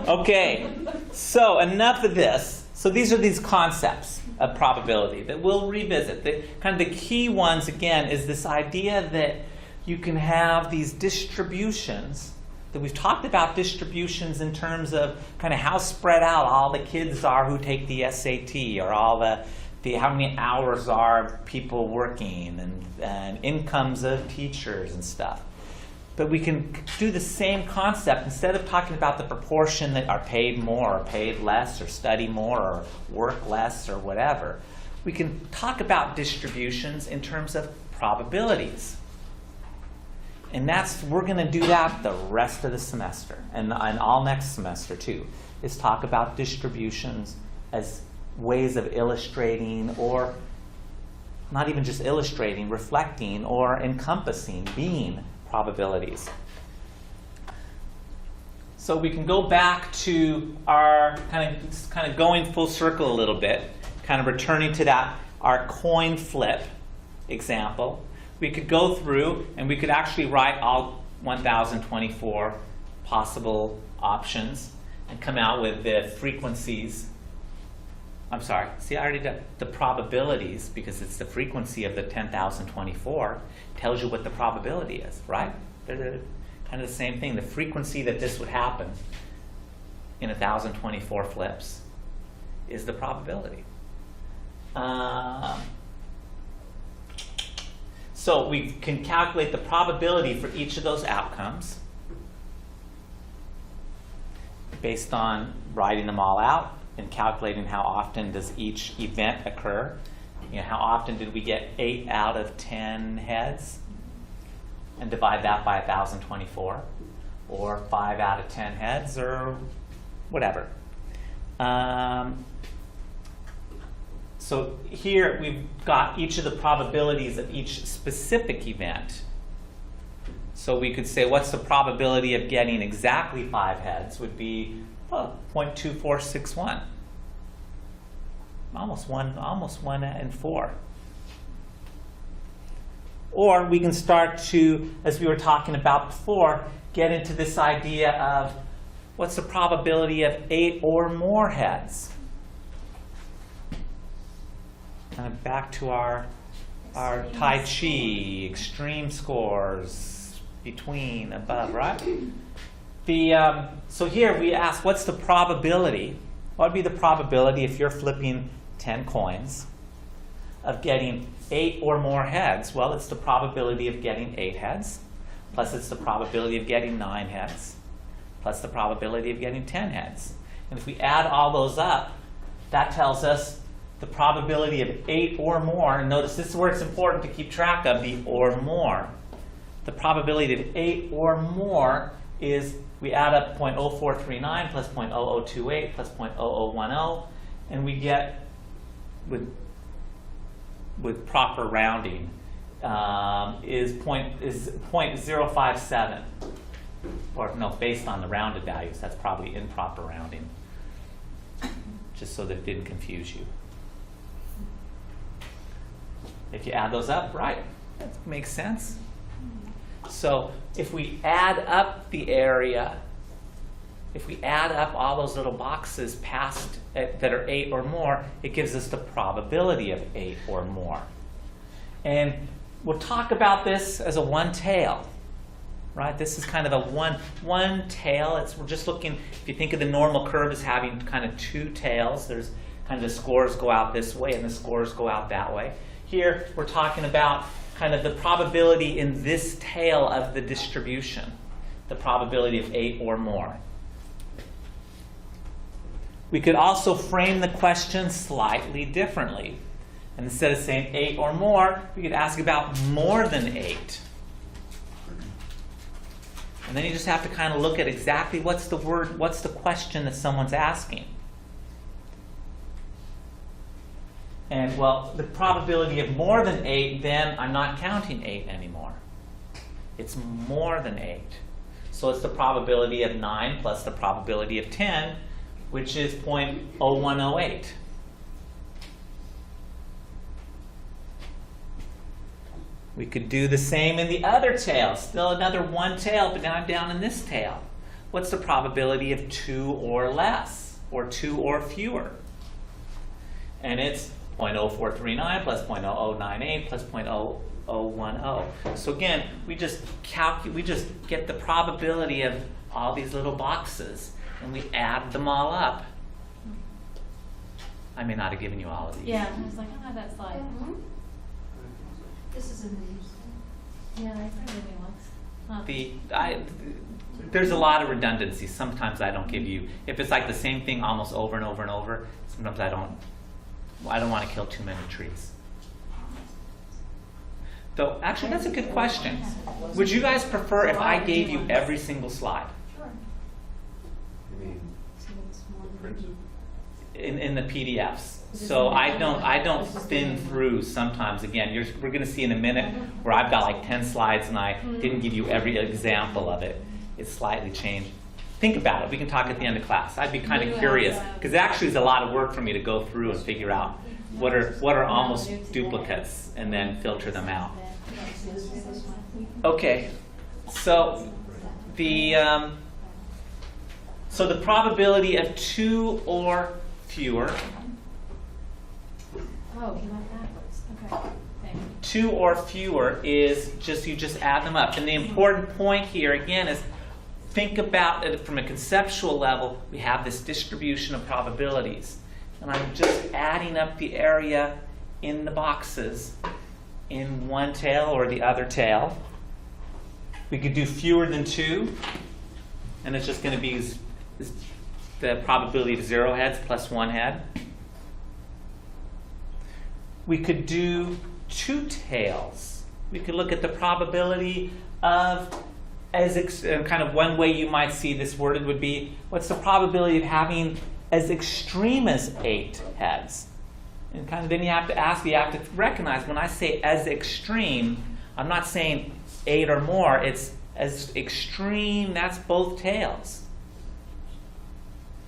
Okay, so enough of this. So these are these concepts of probability that we'll revisit. Kind of the key ones, again, is this idea that you can have these distributions, that we've talked about distributions in terms of kind of how spread out all the kids are who take the SAT, or all the how many hours are people working, and incomes of teachers and stuff. But we can do the same concept. Instead of talking about the proportion that are paid more or paid less or study more or work less or whatever, we can talk about distributions in terms of probabilities. And we're going to do that the rest of the semester, and all next semester too, is talk about distributions as ways of illustrating, or not even just illustrating, reflecting or encompassing, being probabilities. So we can go back to our kind of going full circle a little bit, kind of returning to our coin flip example. We could go through and we could actually write all 1,024 possible options and come out with the frequencies. I'm sorry, see, I already did the probabilities, because it's the frequency of the 10,024 tells you what the probability is, right? They're kind of the same thing. The frequency that this would happen in 1,024 flips is the probability. So we can calculate the probability for each of those outcomes based on writing them all out and calculating how often does each event occur. You know, how often did we get 8 out of 10 heads? And divide that by 1,024. Or 5 out of 10 heads, or whatever. So here we've got each of the probabilities of each specific event. So we could say, what's the probability of getting exactly 5 heads would be 0.2461. Almost 1 in 4. Or we can start to, as we were talking about before, get into this idea of what's the probability of 8 or more heads. Kind of back to our Tai Chi, extreme scores, between, above, right? So here we ask, what's the probability? What would be the probability if you're flipping 10 coins of getting 8 or more heads? Well, it's the probability of getting 8 heads, plus it's the probability of getting 9 heads, plus the probability of getting 10 heads. And if we add all those up, that tells us the probability of 8 or more. And notice this is where it's important to keep track of the or more. The probability of 8 or more is, we add up 0.0439 plus 0.0028 plus 0.0010, and we get, with proper rounding, is 0.057. Or no, based on the rounded values. That's probably improper rounding, just so that it didn't confuse you. If you add those up, right, that makes sense. So if we add up the area, if we add up all those little boxes past that are 8 or more, it gives us the probability of 8 or more. And we'll talk about this as a one tail, right? This is kind of a one tail. We're just looking, if you think of the normal curve as having kind of 2 tails, there's kind of the scores go out this way and the scores go out that way. Here we're talking about kind of the probability in this tail of the distribution, the probability of 8 or more. We could also frame the question slightly differently. And instead of saying 8 or more, we could ask about more than 8. And then you just have to kind of look at exactly what's the question that someone's asking. And well, the probability of more than 8, then I'm not counting 8 anymore. It's more than 8. So it's the probability of 9 plus the probability of 10, which is 0.0108. We could do the same in the other tail. Still another one tail, but now I'm down in this tail. what's the probability of 2 or less, or 2 or fewer? And it's 0.0439 plus 0.0098 plus 0.0010. So again, we just get the probability of all these little boxes, and we add them all up. I may not have given you all of these. Yeah, I was like, I don't have that slide. This is in the news. Yeah, I probably once. There's a lot of redundancy. Sometimes I don't give you, if it's like the same thing almost over and over and over, sometimes I don't want to kill too many trees. Though, actually, that's a good question. Would you guys prefer if I gave you every single slide? Sure. You mean printed? In the PDFs. So I don't spin through sometimes. Again, we're going to see in a minute where I've got like 10 slides and I didn't give you every example of it. It's slightly changed. Think about it. We can talk at the end of class. I'd be kind of curious because it actually is a lot of work for me to go through and figure out what are almost duplicates and then filter them out. Okay, so the probability of 2 or fewer. Oh, you went backwards. Okay. Thank you. 2 or fewer is you just add them up. And the important point here again is think about it from a conceptual level. We have this distribution of probabilities. And I'm just adding up the area in the boxes in one tail or the other tail. We could do fewer than 2, and it's just going to be the probability of 0 heads plus 1 head. We could do 2 tails. We could look at the probability of, kind of one way you might see this worded would be, what's the probability of having as extreme as 8 heads? And kind of then you have to recognize when I say as extreme, I'm not saying 8 or more, it's as extreme, that's both tails.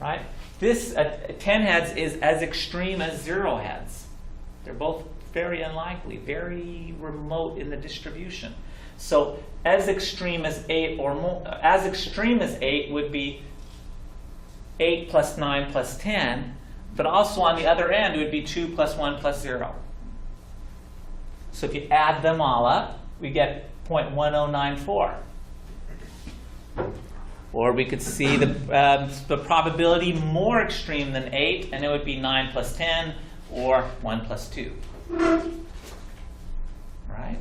Right? This 10 heads is as extreme as 0 heads. They're both very unlikely, very remote in the distribution. So as extreme as 8 or more, as extreme as 8 would be 8 plus 9 plus 10, but also on the other end it would be 2 plus 1 plus 0. So if you add them all up, we get 0.1094. Or we could see the probability more extreme than 8, and it would be 9 plus 10, or 1 plus 2. Right?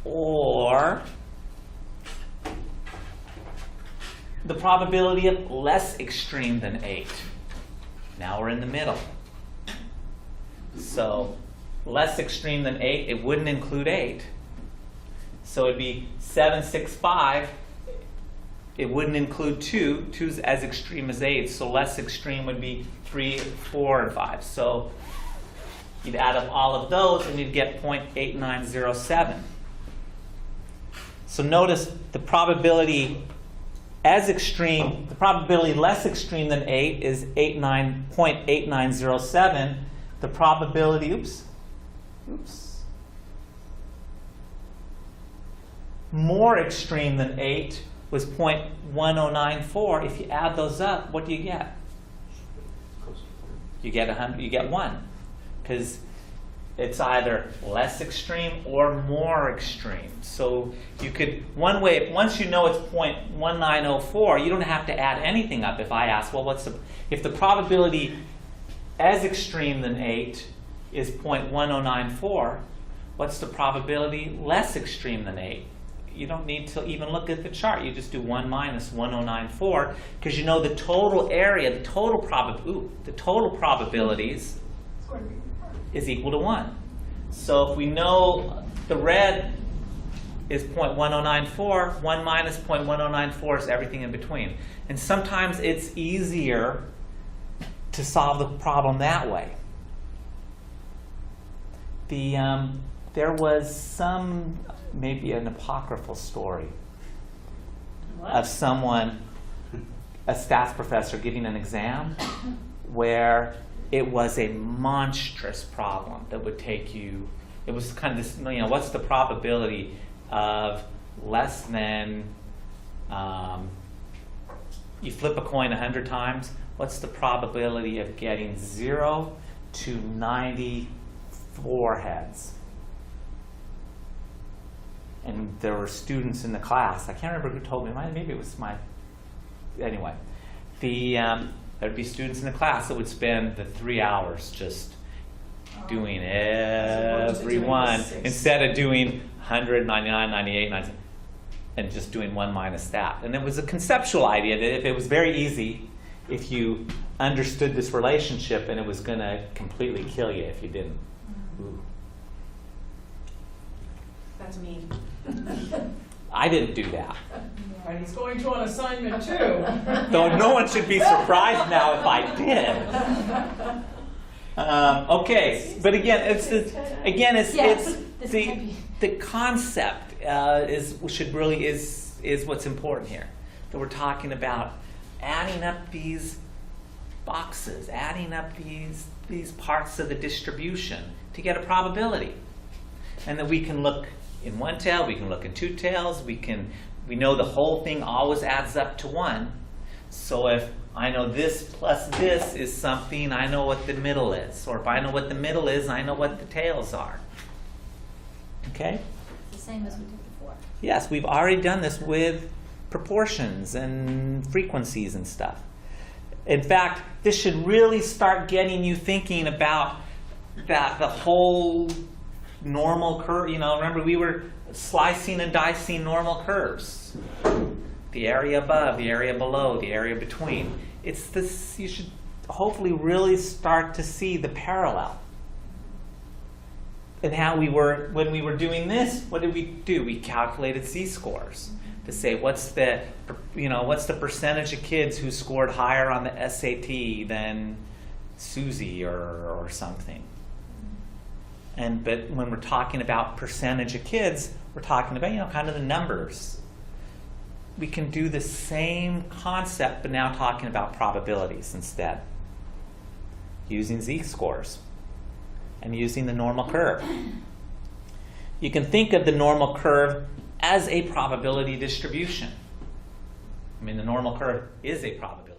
Or the probability of less extreme than 8. Now we're in the middle. So less extreme than 8, it wouldn't include 8. So it'd be 7, 6, 5. It wouldn't include 2. 2's as extreme as 8. So less extreme would be 3, 4, and 5. So you'd add up all of those and you'd get 0.8907. So notice the probability as extreme, the probability less extreme than 8 is 0.8907. The probability, more extreme than 8 was 0.1094. If you add those up, what do you get? You get 100. You get 1, because it's either less extreme or more extreme. So you could, one way, once you know it's 0.1904, you don't have to add anything up. If I ask, well, if the probability as extreme than 8 is 0.1094, what's the probability less extreme than 8? You don't need to even look at the chart. You just do 1 minus 1094, because you know the total area, the total probabilities is equal to 1. So if we know the red is 0.1094, 1 minus 0.1094 is everything in between. And sometimes it's easier to solve the problem that way. There was maybe an apocryphal story of someone, a stats professor, giving an exam where it was a monstrous problem that would take you, it was kind of this, what's the probability of less than you flip a coin 100 times, what's the probability of getting 0 to 94 heads? And there were students in the class. I can't remember who told me. Maybe it was my. Anyway, there'd be students in the class that would spend the 3 hours just doing As opposed to doing every one 6. instead of doing 100, 99, 98, 90, and just doing 1 minus that. And it was a conceptual idea that if it was very easy, if you understood this relationship, and it was going to completely kill you if you didn't. Ooh. That's mean. I didn't do that. And he's going to an assignment too. Though no one should be surprised now if I did. Okay, but again, it's Yes, this the might be. the concept is what's important here. That we're talking about adding up these boxes, adding up these parts of the distribution to get a probability, and that we can look in one tail, we can look in two tails, we know the whole thing always adds up to 1. So if I know this plus this is something, I know what the middle is. Or if I know what the middle is, I know what the tails are. Okay? It's the same as we did before. Yes, we've already done this with proportions and frequencies and stuff. In fact, this should really start getting you thinking about that the whole normal curve. You know, remember we were slicing and dicing normal curves. The area above, the area below, the area between. It's this, you should hopefully really start to see the parallel. And how we were, when we were doing this, what did we do? We calculated z-scores to say what's the percentage of kids who scored higher on the SAT than Susie or something. But when we're talking about percentage of kids, we're talking about, kind of the numbers. We can do the same concept, but now talking about probabilities instead, using z-scores and using the normal curve. You can think of the normal curve as a probability distribution. I mean, the normal curve is a probability.